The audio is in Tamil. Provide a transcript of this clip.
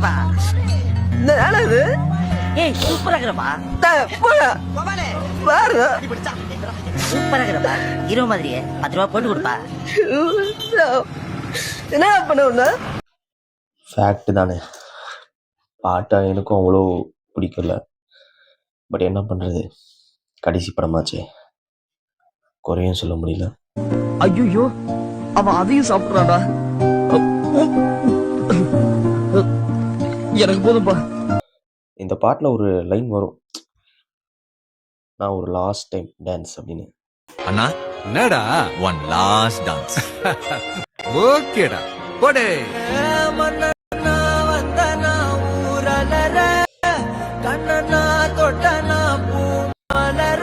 இருக்குப்பா. என்னது ஏய் சூப்பரா இருக்குப்பா. பாரு சூப்பரா இருக்குப்பா. ஹீரோ மாதிரியே 10 ரூபா போட்டு கொடுப்பா. என்ன பண்ண ஃபேக்ட் தானே. பாட்டா எனக்கும் அவ்வளோ பிடிக்கல. பட் என்ன பண்ணுறது, கடைசி படமாச்சே, குறையும் சொல்ல முடியல. ஐயோ அவன் அதையும் சாப்பிட்றாடா. எனக்கு போதும்பா. இந்த பாட்டில் ஒரு லைன் வரும், நான் ஒரு லாஸ்ட் டைம் டான்ஸ் அப்படின்னு. அண்ணா என்னடா ஒன் லாஸ்ட் டான்ஸ். ஓகேடா போடே. கண்ணனா தொட்டனா பூ மலர